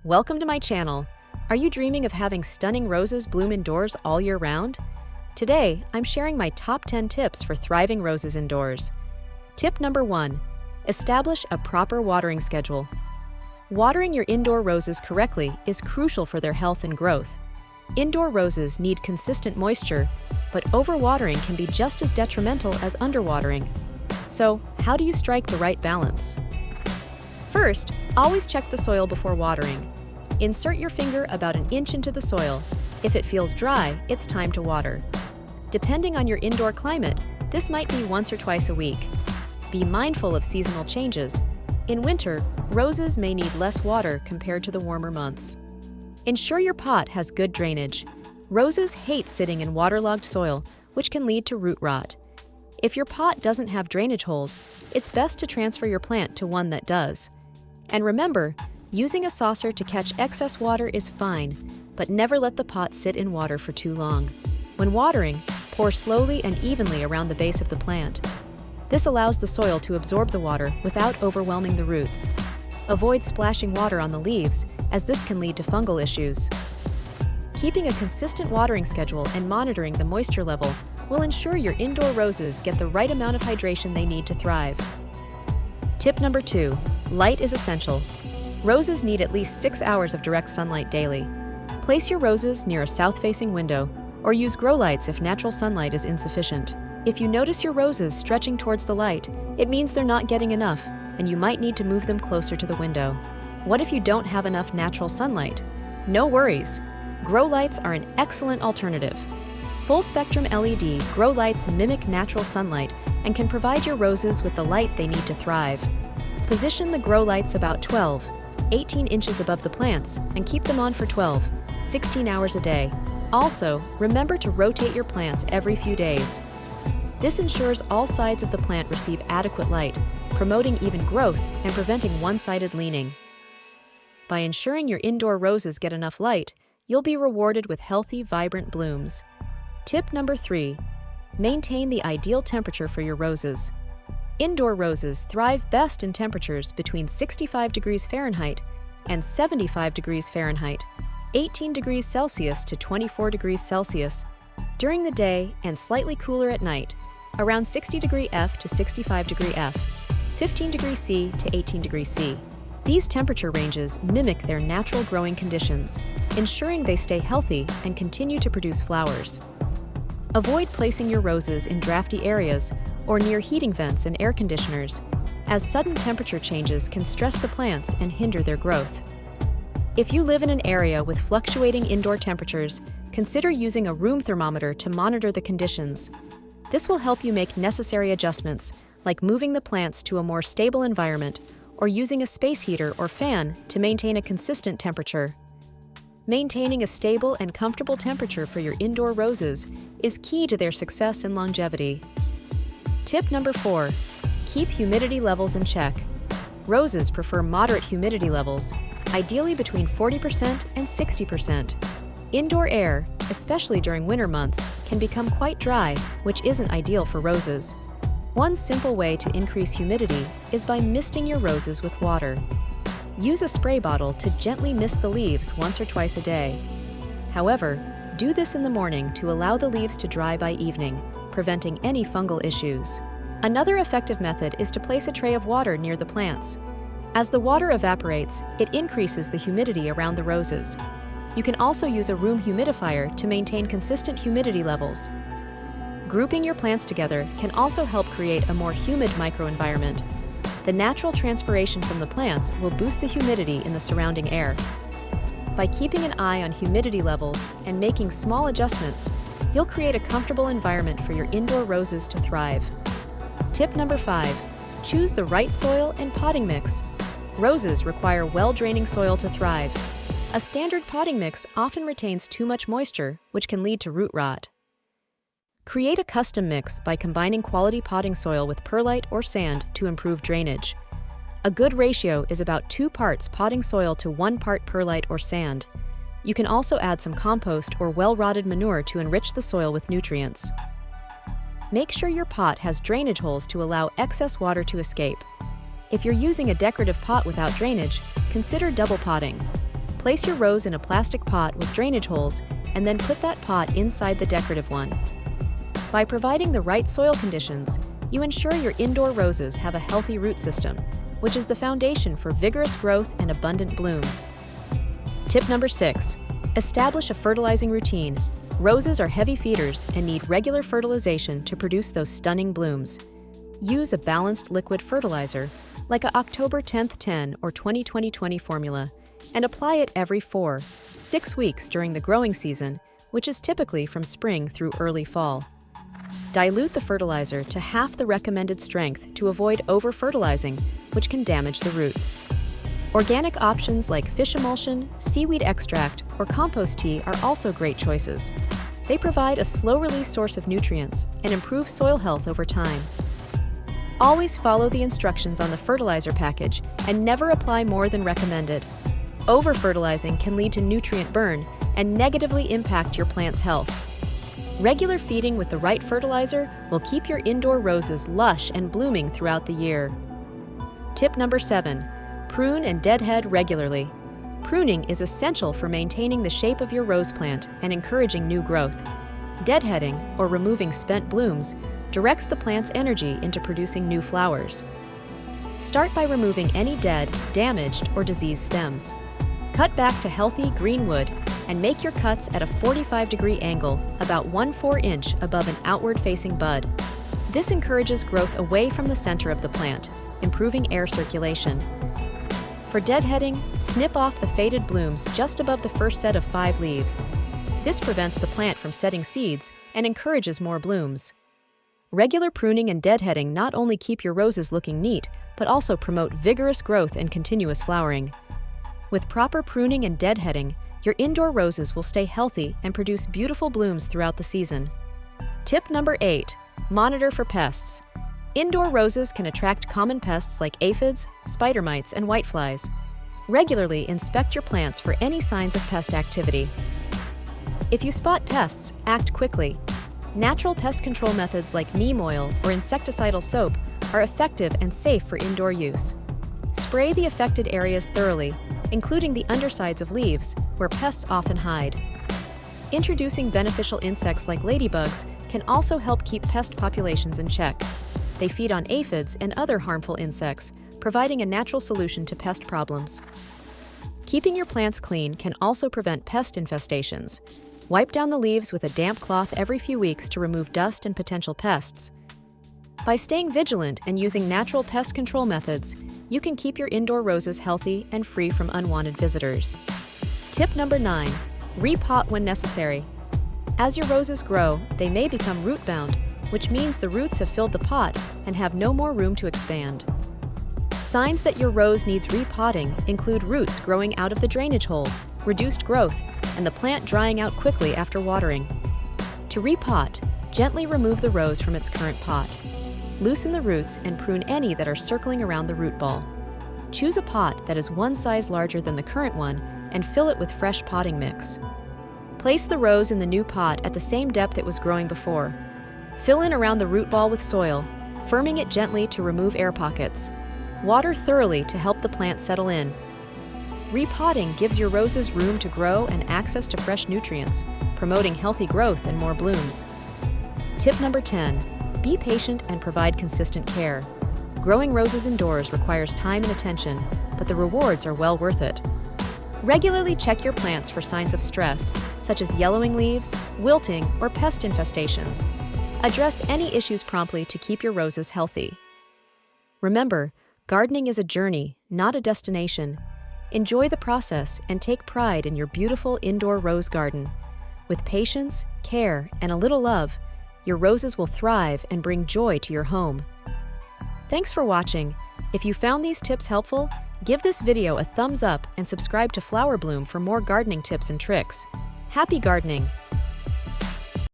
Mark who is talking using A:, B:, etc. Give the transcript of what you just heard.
A: Welcome to my channel. Are you dreaming of having stunning roses bloom indoors all year round? Today, I'm sharing my top 10 tips for thriving roses indoors. Tip number 1. Establish a proper watering schedule. Watering your indoor roses correctly is crucial for their health and growth. Indoor roses need consistent moisture, but overwatering can be just as detrimental as underwatering. So, how do you strike the right balance? First, always check the soil before watering. Insert your finger about an inch into the soil. If it feels dry, it's time to water. Depending on your indoor climate, this might be once or twice a week. Be mindful of seasonal changes. In winter, roses may need less water compared to the warmer months. Ensure your pot has good drainage. Roses hate sitting in waterlogged soil, which can lead to root rot. If your pot doesn't have drainage holes, it's best to transfer your plant to one that does. And remember, using a saucer to catch excess water is fine, but never let the pot sit in water for too long. When watering, pour slowly and evenly around the base of the plant. This allows the soil to absorb the water without overwhelming the roots. Avoid splashing water on the leaves, as this can lead to fungal issues. Keeping a consistent watering schedule and monitoring the moisture level will ensure your indoor roses get the right amount of hydration they need to thrive. Tip number 2. Light is essential. Roses need at least 6 hours of direct sunlight daily. Place your roses near a south-facing window, or use grow lights if natural sunlight is insufficient. If you notice your roses stretching towards the light, it means they're not getting enough, and you might need to move them closer to the window. What if you don't have enough natural sunlight? No worries. Grow lights are an excellent alternative. Full-spectrum LED grow lights mimic natural sunlight and can provide your roses with the light they need to thrive. Position the grow lights about 18 inches above the plants and keep them on for 16 hours a day. Also, remember to rotate your plants every few days. This ensures all sides of the plant receive adequate light, promoting even growth and preventing one-sided leaning. By ensuring your indoor roses get enough light, you'll be rewarded with healthy, vibrant blooms. Tip number 3. Maintain the ideal temperature for your roses. Indoor roses thrive best in temperatures between 65 degrees Fahrenheit and 75 degrees Fahrenheit, 18 degrees Celsius to 24 degrees Celsius, during the day and slightly cooler at night, around 60 degree F to 65 degree F, 15 degrees C to 18 degrees C. These temperature ranges mimic their natural growing conditions, ensuring they stay healthy and continue to produce flowers. Avoid placing your roses in drafty areas or near heating vents and air conditioners, as sudden temperature changes can stress the plants and hinder their growth. If you live in an area with fluctuating indoor temperatures, consider using a room thermometer to monitor the conditions. This will help you make necessary adjustments, like moving the plants to a more stable environment or using a space heater or fan to maintain a consistent temperature. Maintaining a stable and comfortable temperature for your indoor roses is key to their success and longevity. Tip number 4. Keep humidity levels in check. Roses prefer moderate humidity levels, ideally between 40% and 60%. Indoor air, especially during winter months, can become quite dry, which isn't ideal for roses. One simple way to increase humidity is by misting your roses with water. Use a spray bottle to gently mist the leaves once or twice a day. However, do this in the morning to allow the leaves to dry by evening, preventing any fungal issues. Another effective method is to place a tray of water near the plants. As the water evaporates, it increases the humidity around the roses. You can also use a room humidifier to maintain consistent humidity levels. Grouping your plants together can also help create a more humid microenvironment. The natural transpiration from the plants will boost the humidity in the surrounding air. By keeping an eye on humidity levels and making small adjustments, you'll create a comfortable environment for your indoor roses to thrive. Tip number 5. Choose the right soil and potting mix. Roses require well-draining soil to thrive. A standard potting mix often retains too much moisture, which can lead to root rot. Create a custom mix by combining quality potting soil with perlite or sand to improve drainage. A good ratio is about 2 parts potting soil to 1 part perlite or sand. You can also add some compost or well-rotted manure to enrich the soil with nutrients. Make sure your pot has drainage holes to allow excess water to escape. If you're using a decorative pot without drainage, consider double potting. Place your rose in a plastic pot with drainage holes and then put that pot inside the decorative one. By providing the right soil conditions, you ensure your indoor roses have a healthy root system, which is the foundation for vigorous growth and abundant blooms. Tip number 6. Establish a fertilizing routine. Roses are heavy feeders and need regular fertilization to produce those stunning blooms. Use a balanced liquid fertilizer, like a October 10-10 or 20-20-20 formula, and apply it every 4-6 weeks during the growing season, which is typically from spring through early fall. Dilute the fertilizer to half the recommended strength to avoid over-fertilizing, which can damage the roots. Organic options like fish emulsion, seaweed extract, or compost tea are also great choices. They provide a slow-release source of nutrients and improve soil health over time. Always follow the instructions on the fertilizer package and never apply more than recommended. Over-fertilizing can lead to nutrient burn and negatively impact your plant's health. Regular feeding with the right fertilizer will keep your indoor roses lush and blooming throughout the year. Tip number 7. Prune and deadhead regularly. Pruning is essential for maintaining the shape of your rose plant and encouraging new growth. Deadheading, or removing spent blooms, directs the plant's energy into producing new flowers. Start by removing any dead, damaged, or diseased stems. Cut back to healthy green wood and make your cuts at a 45-degree angle, about 1/4 inch above an outward-facing bud. This encourages growth away from the center of the plant, improving air circulation. For deadheading, snip off the faded blooms just above the first set of 5 leaves. This prevents the plant from setting seeds and encourages more blooms. Regular pruning and deadheading not only keep your roses looking neat, but also promote vigorous growth and continuous flowering. With proper pruning and deadheading, your indoor roses will stay healthy and produce beautiful blooms throughout the season. Tip number 8. Monitor for pests. Indoor roses can attract common pests like aphids, spider mites, and whiteflies. Regularly inspect your plants for any signs of pest activity. If you spot pests, act quickly. Natural pest control methods like neem oil or insecticidal soap are effective and safe for indoor use. Spray the affected areas thoroughly, including the undersides of leaves, where pests often hide. Introducing beneficial insects like ladybugs can also help keep pest populations in check. They feed on aphids and other harmful insects, providing a natural solution to pest problems. Keeping your plants clean can also prevent pest infestations. Wipe down the leaves with a damp cloth every few weeks to remove dust and potential pests. By staying vigilant and using natural pest control methods, you can keep your indoor roses healthy and free from unwanted visitors. Tip number 9. Repot when necessary. As your roses grow, they may become root-bound, which means the roots have filled the pot and have no more room to expand. Signs that your rose needs repotting include roots growing out of the drainage holes, reduced growth, and the plant drying out quickly after watering. To repot, gently remove the rose from its current pot. Loosen the roots and prune any that are circling around the root ball. Choose a pot that is one size larger than the current one and fill it with fresh potting mix. Place the rose in the new pot at the same depth it was growing before. Fill in around the root ball with soil, firming it gently to remove air pockets. Water thoroughly to help the plant settle in. Repotting gives your roses room to grow and access to fresh nutrients, promoting healthy growth and more blooms. Tip number 10. Be patient and provide consistent care. Growing roses indoors requires time and attention, but the rewards are well worth it. Regularly check your plants for signs of stress, such as yellowing leaves, wilting, or pest infestations. Address any issues promptly to keep your roses healthy. Remember, gardening is a journey, not a destination. Enjoy the process and take pride in your beautiful indoor rose garden. With patience, care, and a little love, your roses will thrive and bring joy to your home. Thanks for watching. If you found these tips helpful, give this video a thumbs up and subscribe to Flower Bloom for more gardening tips and tricks. Happy gardening!